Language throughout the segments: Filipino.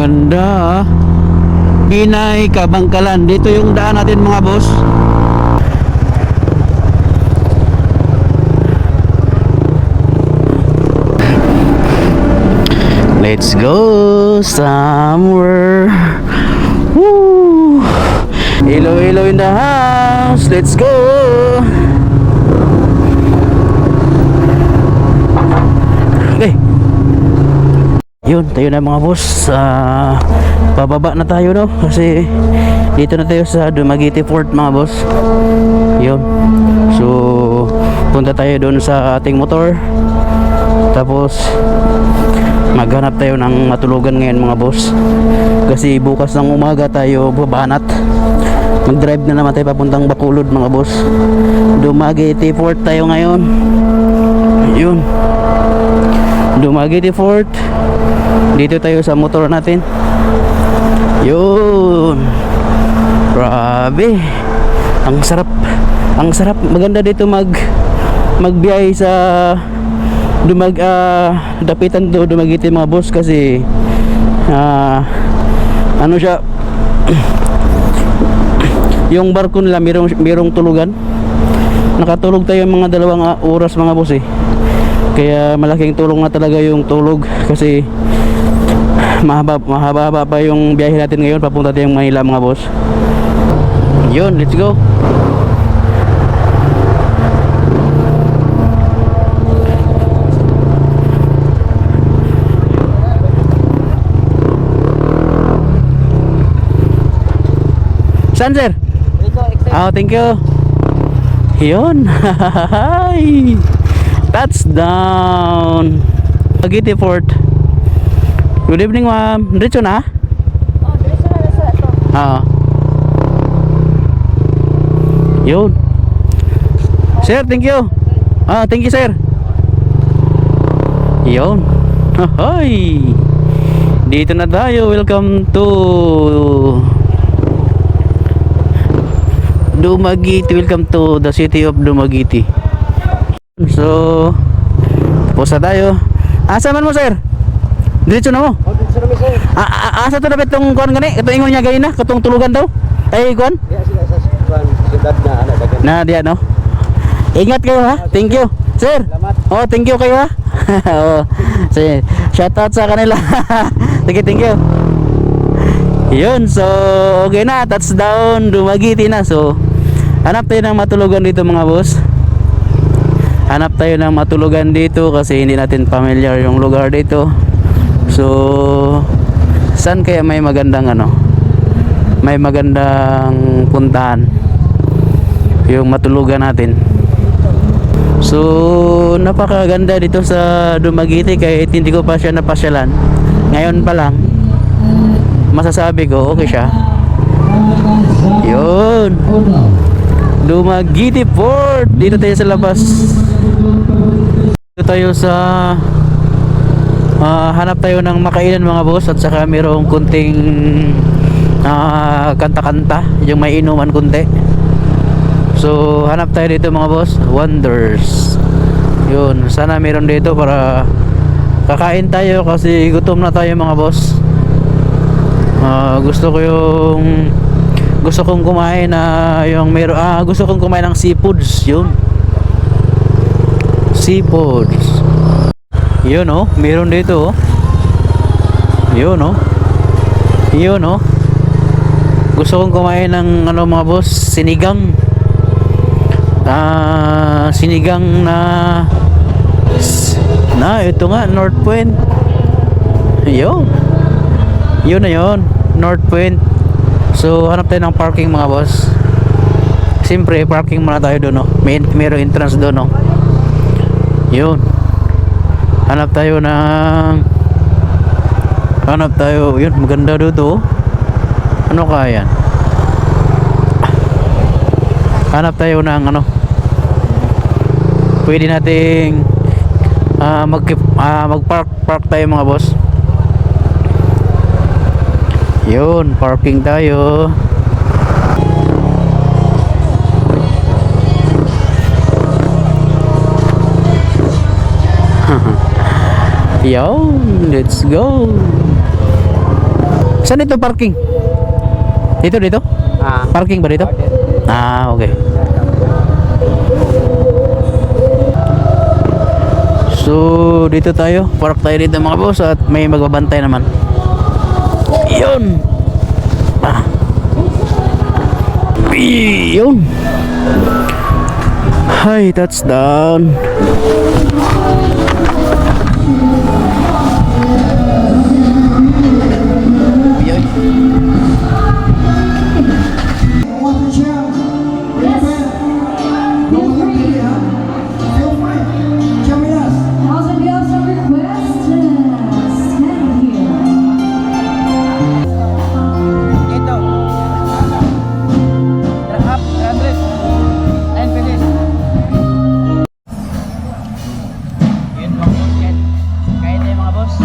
ganda ah. Binay Kabangkalan. Dito yung daan natin mga boss. Let's go somewhere. Woo! Hello, hello in the house. Let's go. Okay. Yun, tayo na mga boss. Pababa na tayo no kasi dito na tayo sa Dumaguete Fort mga boss. Yun. So, punta tayo doon sa ating motor. Tapos maghanap tayo ng matulugan ngayon mga boss. Kasi bukas ng umaga tayo babanat. Mag-drive na naman tayo papuntang Bacolod mga boss. Dumaguete Fort tayo ngayon. Yun. Dumaguete Fort. Dito tayo sa motor natin. Yun. Grabe. Ang sarap. Ang sarap. Maganda dito magbiyahe sa dapitan to Dumaguete mga boss kasi ano siya yung barko nila merong tulugan. Nakatulog tayo mga 2 oras mga boss eh. Kaya malaking tulong na talaga yung tulog kasi mahaba pa yung biyahe natin ngayon papunta tayong Manila mga boss. Yun, let's go. Saan sir? Oh, thank you. Yun. Touchdown Dumaguete Fort. Good evening ma'am. Diretso na? Oh, diretso na sa ito. Oo. Yun. Sir, thank you. Thank you sir. Yun. Hoy. Dito na tayo. Welcome to Dumaguete. Welcome to the city of Dumaguete. So, tapos na tayo. Asa man mo sir? Diretso na mo? Oh, dito na sir. Asa to dapat tong kuan gani? Ito ingon niya gani na katong tulugan daw. Ay kuan? Ya sila sa siyudad na ana dagan. Na diyan no. Ingat kayo ha. Thank you. Sir. Salamat. Oh, thank you kayo ha. Oh. Sige, shout out sa kanila. Sige, thank you. Yun, so okay na, touchdown Dumaguete na. So hanap tayo ng matulugan dito mga boss. Hanap tayo ng matulugan dito kasi hindi natin familiar yung lugar dito. So saan kaya may magandang may magandang puntahan yung matulugan natin. So napakaganda dito sa Dumaguete kahit hindi ko pa siya napasyalan. Ngayon pa lang masasabi ko okay siya. Yun, Dumaguete Fort. Dito tayo sa labas. Dito tayo sa hanap tayo ng makainan mga boss. At saka mayroong kunting kanta-kanta, yung may inuman kunti. So hanap tayo dito mga boss. Wonders. Yun, sana mayroon dito para kakain tayo kasi gutom na tayo mga boss. Gusto kong kumain na yung gusto kong kumain ng seafoods. Yun, seafoods. Yun oh, meron dito oh. Yun oh. Yun oh. Gusto kong kumain ng mga boss, sinigang. Sinigang na ito nga, North Point. Yun. Yun na yun, North Point. So hanap tayo ng parking mga boss. Siyempre parking muna tayo doon no. Mayroong entrance doon no. Yun. Hanap tayo, yun, maganda dito. Ano kaya yan? Hanap tayo ng pwede nating mag-park tayo mga boss. Yun, parking tayo. Yo, let's go. Saan dito parking? Dito? Ah. Parking ba dito? Ah, okay. So, dito tayo. Park tayo dito mga boss at may magbabantay naman. Yun! Ah. Yun! Hi, touchdown! House of Dios request stand here. Ito. Up, Andres. And finish. Yun mga boss, kaya tayo mga boss.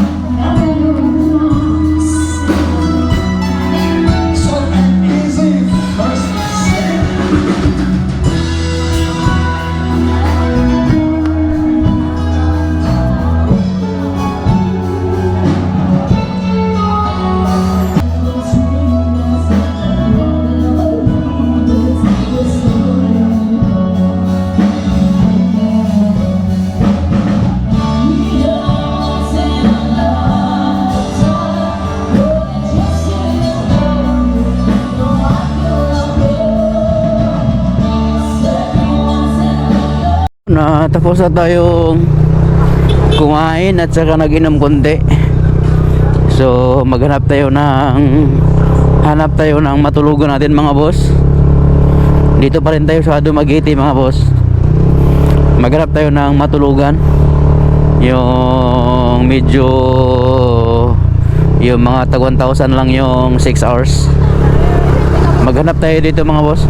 Na tapos na tayong kumain at saka nag-inom konti. So hanap tayo ng matulugan natin mga boss. Dito pa rin tayo sa Dumaguete mga boss. Maghanap tayo ng matulugan. Yung medyo yung mga tag 1,000 lang yung 6 hours. Maghanap tayo dito mga boss.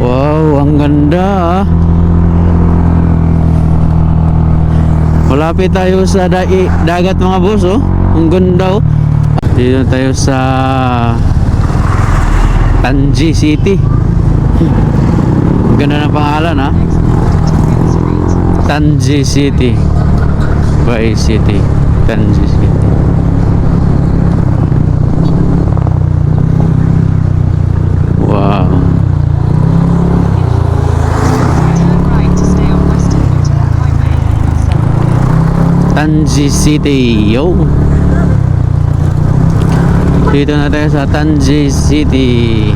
Wow, ang ganda ah. Malapit tayo sa dagat mga boss oh. Ang ganda oh. Dito tayo sa Tangi City. Ang ganda ng pangalan ha. Tangi City. Bay City. Tangi City. Wow. Tangi City, yo. Dito na tayo sa Tangi City.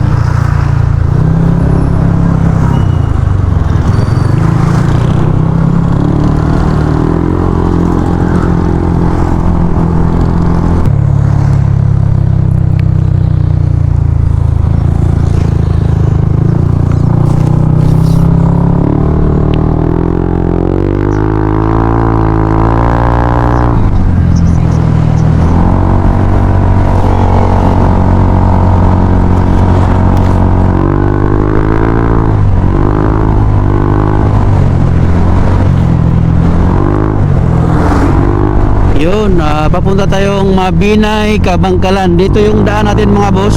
Yun, papunta tayong Mabinay, Kabangkalan. Dito yung daan natin mga boss.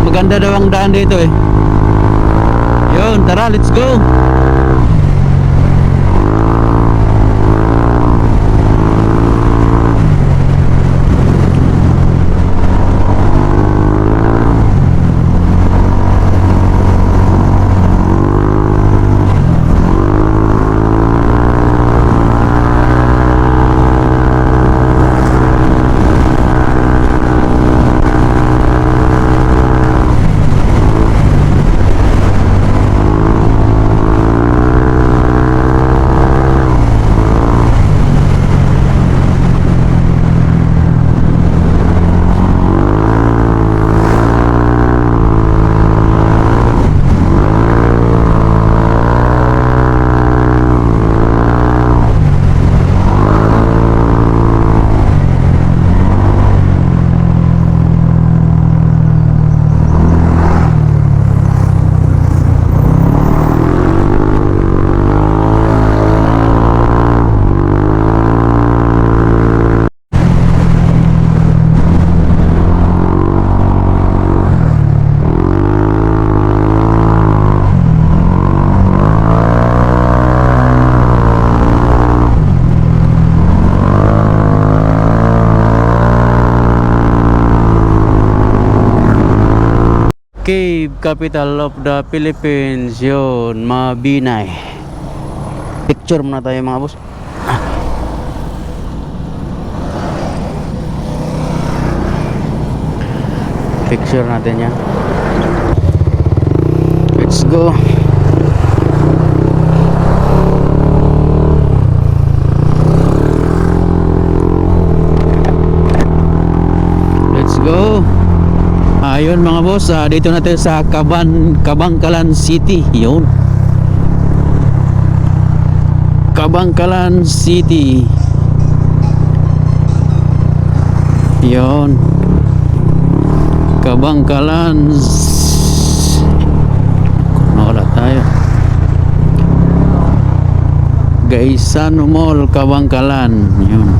Maganda daw ang daan dito eh. Yun, tara, let's go. Cave, capital of the Philippines. Yun, Mabinay. Picture muna tayo mga boss. Picture natin yan. Let's go. Let's go. Ayun mga boss, dito na tayo sa Kabangkalan City. Yun, Kabangkalan City. Yun, Kabangkalan. Wala tayo. Gaisano Mall, Kabangkalan. Yun.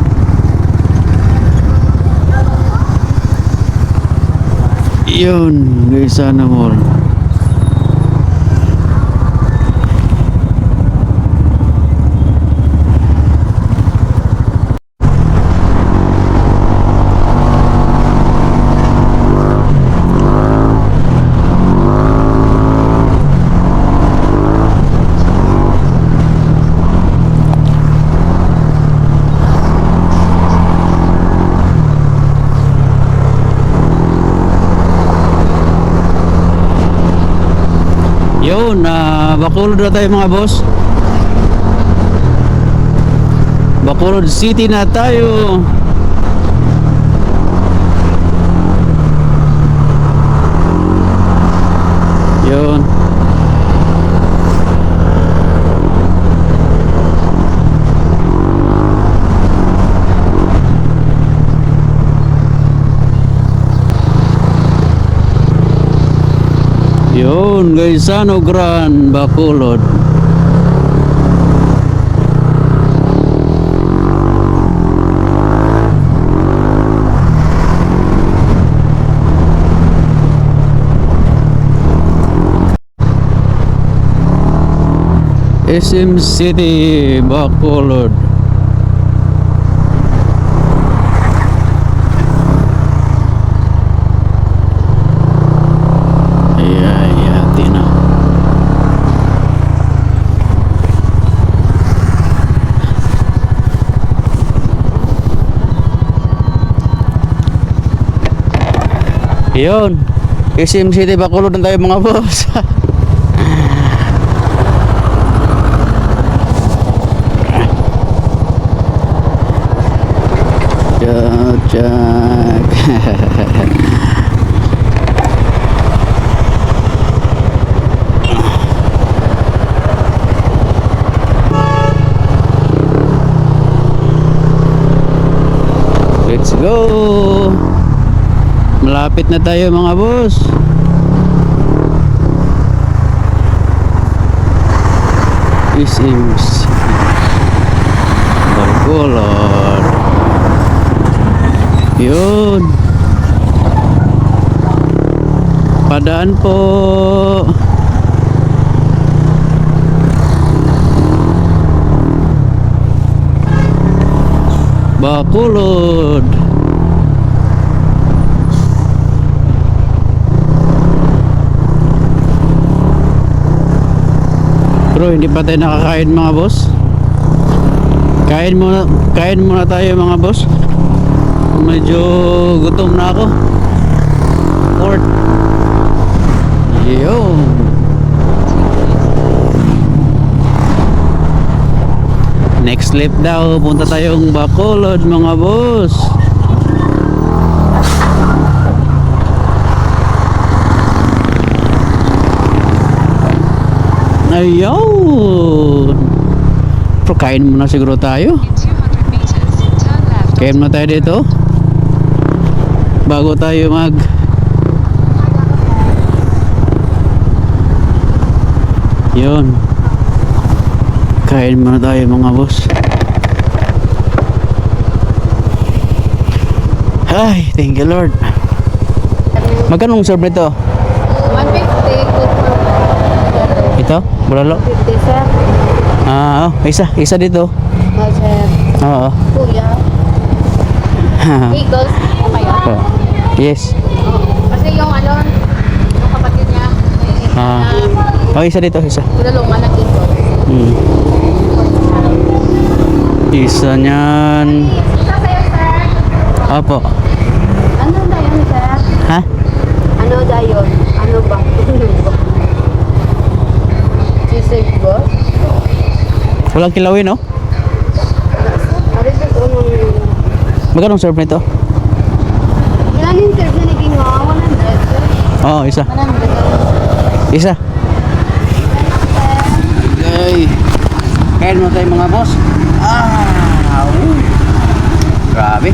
Yun, Gaisano Mall. Yun, Bacolod na tayo mga boss. Bacolod City na tayo. Yun. Yun, Gaisano Grand, Bacolod. SM City, Bacolod. Yun, SM City, Bacolod na tayo mga boss. Check. Let's go. Malapit na tayo mga boss. SM City, Bacolod. Yun. Padaan po. Bacolod. Pero hindi pa tayo nakakain mga boss. Kain muna tayo mga boss. Medyo gutom na ako. Port. Yun. Next lap daw, punta tayong Bacolod mga boss. Ayun. Pero kain muna siguro tayo. In 200 meters, turn left. Kain muna tayo dito. Bago tayo Yun. Kain muna tayo mga boss. Ay, thank you Lord. Magkano serve nito? 150, good for Ito? Bulalo? 50, sir. Ah, isa dito. Oh, sir. Oo. Kuya. Eagles. Kayo? Oh. Yes. Kasi yung yung kapatid niya, Oh, isa dito, isa. pinalungan ng Eagles. Isa niyan. Isa sa'yo, sir. Opo. Ano dayon, sir? Ha? Ano dayon? Ano ba? Sisig ba? Walang kilawin, no? Ari sa unong... Magkano serve nito? Ilan yung serve na naging 100, sir? Oo, isa. 100. Isa. Okay. Kain mo tayo mga boss. Grabe.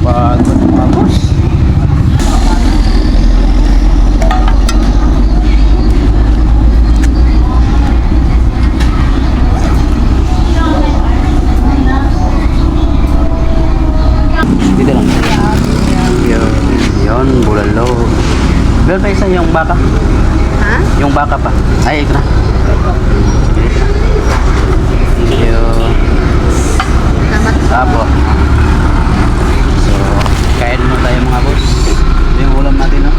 Pagod mga boss. Dito lang. Yun, bulalo. Meron pa isa yung baka. Ha? Yung baka pa. Ay, ito na. Thank you. Salamat. Apo. So, kain mo tayo mga boss. Ito yung ulam natin, no?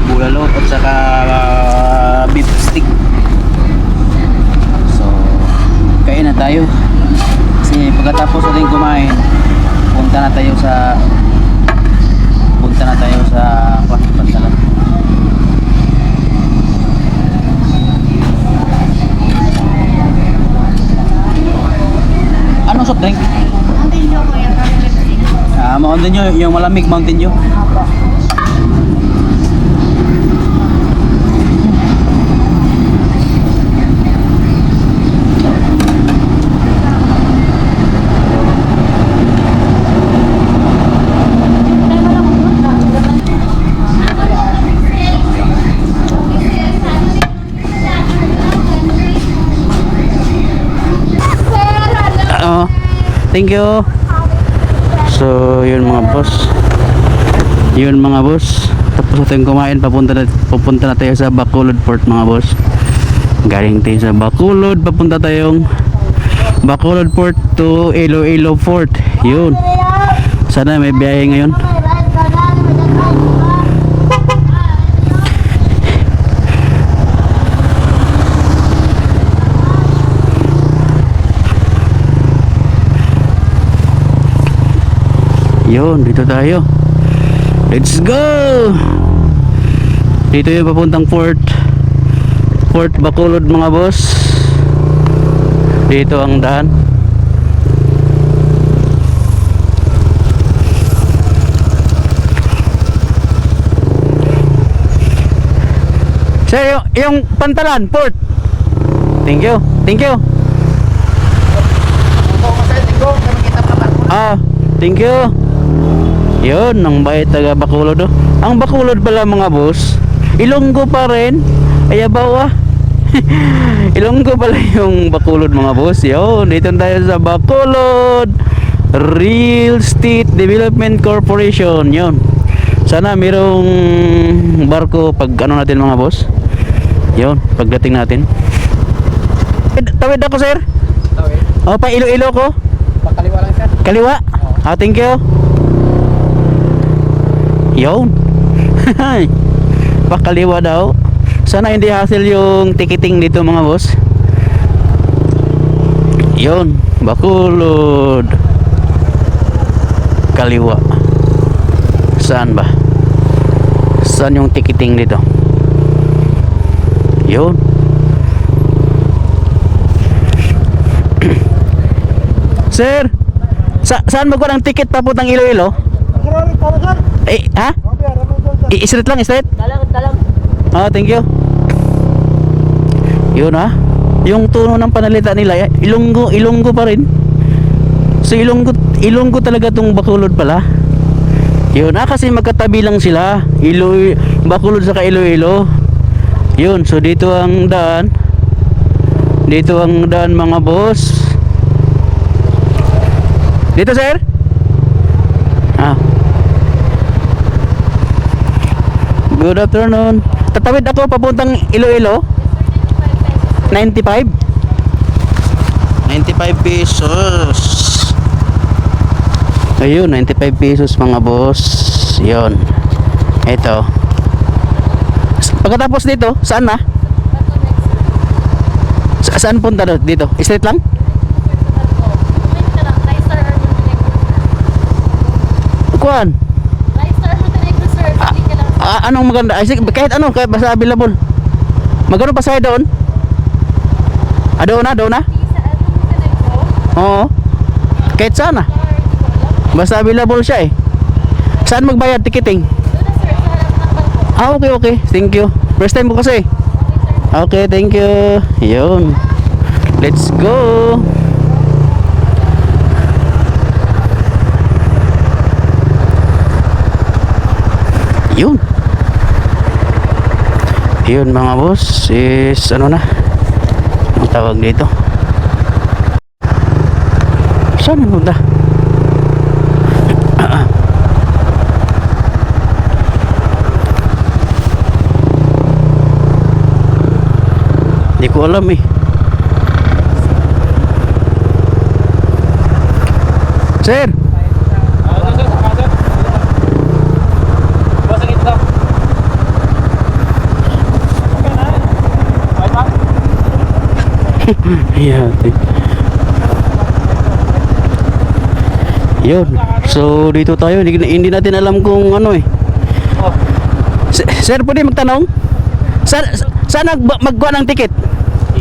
Bulalo at saka beef stick. So, kain na tayo. Kasi pagkatapos natin kumain, punta na tayo sa pantalan. Anong soft drink? Mountain Dew, kuya. Mountain Dew, yung malamig Mountain Dew. Thank you. So, yun mga boss. Tapos natin kumain, papunta na tayo sa Bacolod Port mga boss. Galing tayo sa Bacolod, papunta tayong Bacolod Port to Iloilo Fort. Yun. Sana may biyahe ngayon. Yun, dito tayo. Let's go! Dito yung papuntang Fort Bacolod mga boss. Dito ang daan. Sir, yung pantalan, Port. Thank you. Thank you. Thank you. Yun, ang bait taga Bacolod, oh. Ang Bacolod pala mga boss, Ilonggo pa rin. Ayabaw ah. Ilonggo pala yung Bacolod mga boss. Yun, dito tayo sa Bacolod. Real Estate Development Corporation. Yun. Sana mayroong barko pag ano natin mga boss. Yun, pagdating natin. Tawid ako, sir. Tawid. O, pa Iloilo ko. Pakaliwa lang sir. Kaliwa. Ah, thank you. Yun. Pakaliwa daw. Sana hindi hassle yung ticketing dito mga boss. Yun, Bacolod. Kaliwa. Saan ba? Saan yung ticketing dito? Yun. Sir, saan magkuha ng ticket papuntang Iloilo? Ha? Straight lang, straight? Dalang. Ah, thank you. Yun ha. Yung tono ng panalita nila, Ilonggo pa rin. So Ilonggo talaga tong Bacolod pala. Yun kasi magkatabi lang sila. Bacolod sa Iloilo. Yun, so dito ang daan. Dito ang daan mga boss. Dito sir? Ah. Good afternoon. Tatawid ako papuntang Iloilo. 95? 95 pesos. Ayun, 95 pesos mga boss. Yun. Ito. Pagkatapos dito, saan na? Saan punta dito? Straight lang? Kuan? Anong maganda? Ay, sige, kahit ano, kahit basta available. Magkano pa sa'yo doon? Doon na? Oo. Kahit sana. Basta available siya eh. Saan magbayad ticketing? Okay. Thank you. First time mo kasi. Okay, thank you. Yun. Let's go. Yun. Yun mga boss is ano na ang tawag dito. Saan mo da? Hindi ko alam eh. Sir, yeah. Yun. So dito tayo, hindi natin alam kung ano eh. Sir, pwede magtanong? Saan magkuha ng ticket?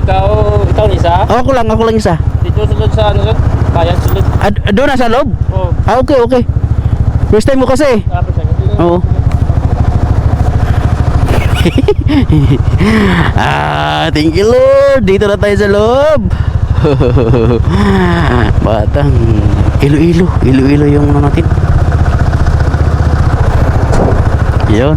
Ikaw ni isa? Ako lang isa. Dito sulod sa ano doon? Bayan sulod. Doon na sa loob? Oo. Okay. First time mo kasi. Oo. Thank you Lord. Dito na tayo sa loob. Batang Iloilo yung ano natin. Yun.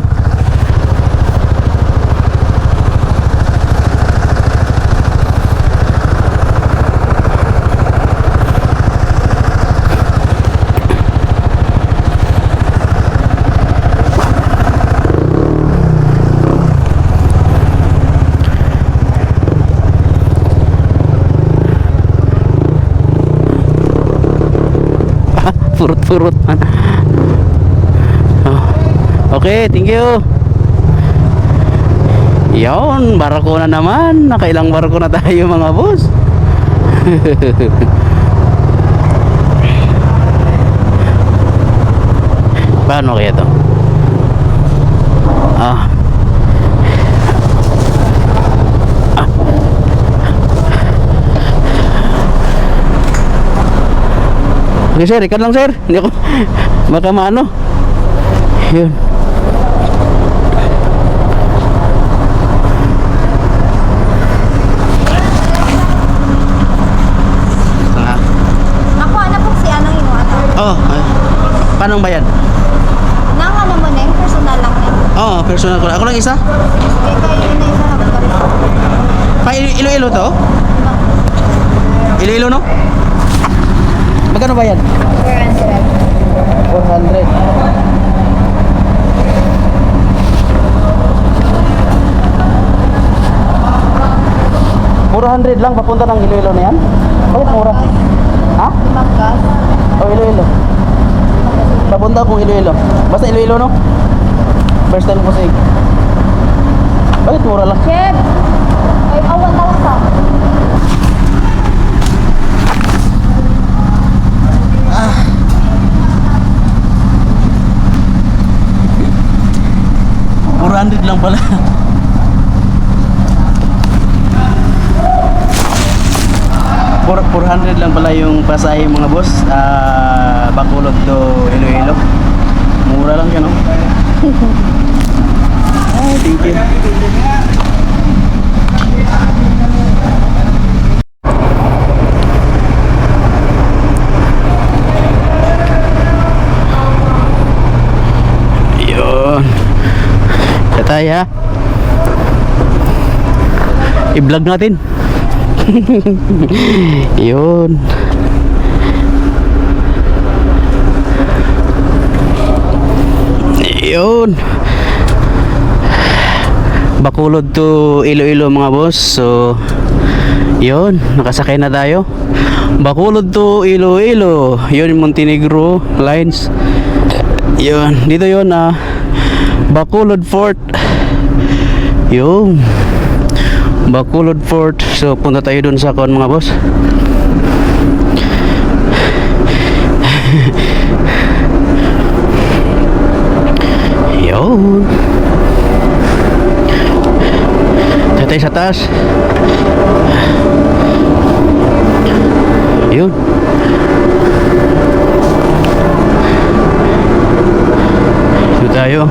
Purut man. Okay, thank you. Yon, barko na naman. Nakailang barko na tayo mga boss. Paano kaya to? Okay sir, ikan lang sir. Hindi ako baka maano. Yun. Nakuha na po si anong yung ato. Paano ang bayad? Nang ano mo na yung personal lang na. Personal ko. Ako lang isa? Kaya kayo na isa na magkaroon. Iloilo to? Iloilo no? Magkano bayad? 400 lang papunta ng Iloilo na yan? Bakit mura? Ha? O Iloilo. Papunta kung Iloilo. Basta Iloilo no? First time ko sa Bakit mura lang? Chef! Ay, awan na lang sa. Ah. 400 lang pala. $400 lang pala yung pasahe mga boss. Bacolod to Iloilo. Mura lang yan, no? Ay, thank you. Yun. Tatay ha. I-vlog natin. Yun. Yun. Bacolod to Iloilo mga boss. So yun, nakasakay na tayo. Bacolod to Iloilo. Yun, Montenegro lines. Yun, dito yun Bacolod Fort. Yun, Bacolod Fort. So punta tayo dun sa kon mga boss. Yun. Tayo sa taas. Yun. Dito tayo.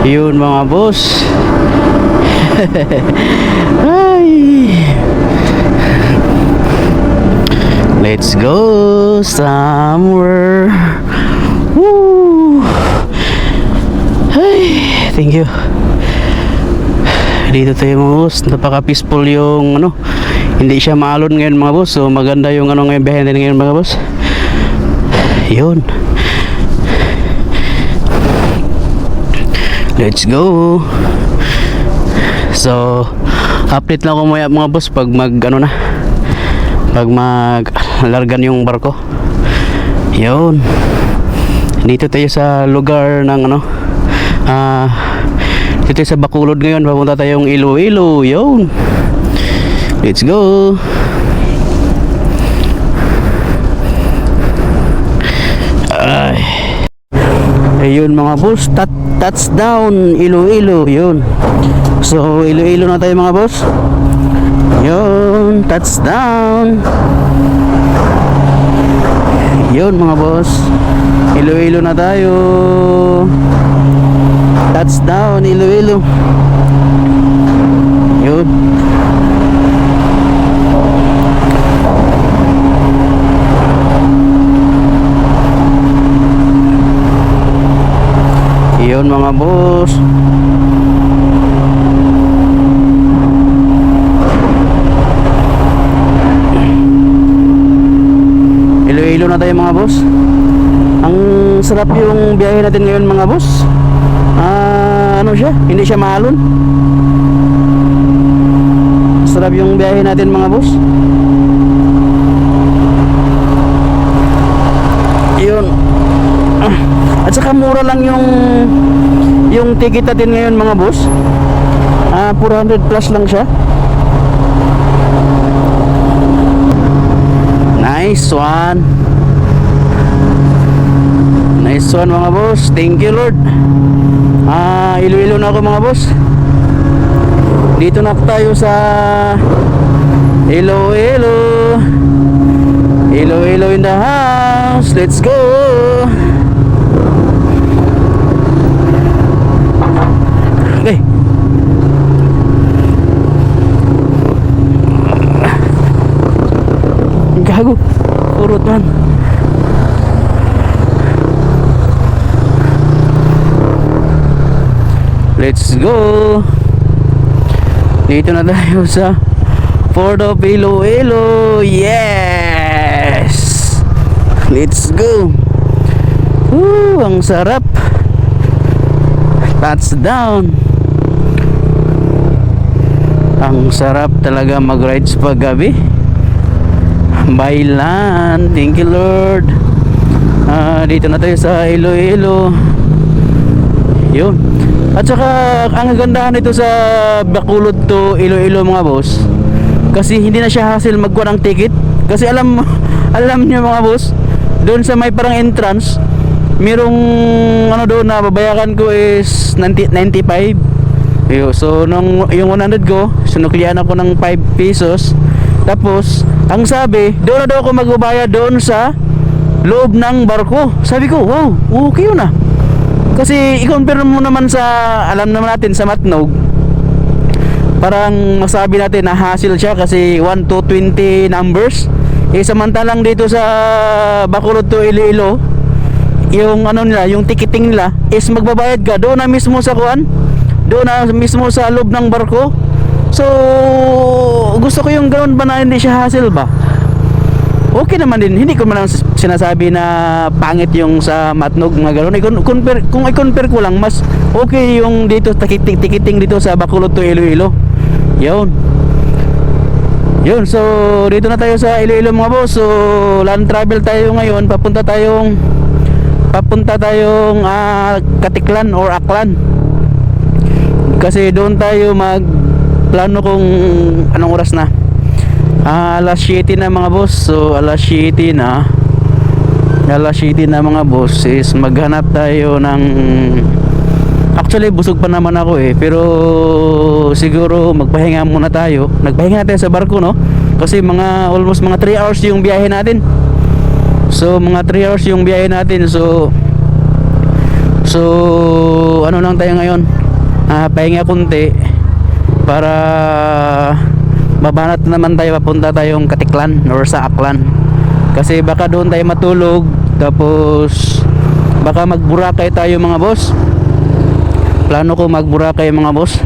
Yun mga boss. Ay. Let's go somewhere. Woo. Ay, thank you. Dito tayo mga boss. Napaka peaceful yung hindi siya maalon ngayon mga boss. So maganda yung ngayon biyahe natin ngayon mga boss. Yun. Let's go. So update lang ako mga boss pag pag maglargan yung barko. Yun. Dito tayo sa lugar ng dito tayo sa Bacolod ngayon. Papunta tayong Iloilo. Yun. Let's go. Ay. Ayun mga boss, touchdown Iloilo. Yun. So Iloilo na tayo mga boss. Yun, touchdown. Yun mga boss, Iloilo na tayo. Touchdown Iloilo. Yun. Yun mga boss. Iloilo na tayo mga boss. Ang sarap yung biyahe natin ngayon mga boss. Ano siya? Hindi siya maalon. Sarap yung biyahe natin mga boss. Yun. At saka mura lang yung ticket natin ngayon mga boss. 400 plus lang siya. Nice one. Nice one mga boss. Thank you Lord. Iloilo na ako mga boss. Dito na tayo sa Iloilo. Iloilo in the house. Let's go. Okay. Gago. Urot man. Let's go. Dito na tayo sa Port of Iloilo. Yes! Let's go! Woo! Ang sarap! Touchdown! Ang sarap talaga mag-rides pag gabi. Bailan! Thank you Lord! Dito na tayo sa Iloilo. Yun. At saka ang kagandahan nito sa Bacolod to Iloilo mga boss, kasi hindi na siya hassle magkuha ng ticket. Kasi alam niyo mga boss, doon sa may parang entrance, merong ano doon na babayaran ko is 95. So nung yung 100 ko, sinuklian ako ng 5 pesos. Tapos ang sabi, doon na daw ako magbabayad doon sa loob ng barko. Sabi ko, wow, okay yun ah. Kasi i-compare mo naman sa, alam naman natin sa Matnog, parang masabi natin na hassle siya kasi 1 to 20 numbers. Samantalang dito sa Bacolod to Iloilo, yung ano nila, yung ticketing nila is magbabayad ka doon na mismo sa kuan, doon na mismo sa loob ng barko. So gusto ko yung ganoon ba na hindi siya hassle ba. Okay naman din, hindi ko man sinasabi na pangit yung sa Matnog mga gano'n. Kung i-compare ko lang, mas okay yung dito ticketing dito sa Bacolod to Iloilo. Yun, so dito na tayo sa Iloilo mga boss. So land travel tayo ngayon, papunta tayong Katiklan or Aklan. Kasi doon tayo magplano kung anong oras na. Alas 7 na mga boss. So alas 7 na mga boss is maghanap tayo ng, actually busog pa naman ako pero siguro magpahinga muna tayo. Nagpahinga tayo sa barko no, kasi almost mga 3 hours yung biyahe natin. So mga 3 hours yung biyahe natin. So ano lang tayo ngayon, pahinga kunti para mabanat naman tayo, papunta tayong Katiklan or sa Aklan. Kasi baka doon tayo matulog, tapos baka magburakay tayo mga boss. Plano ko magburakay mga boss.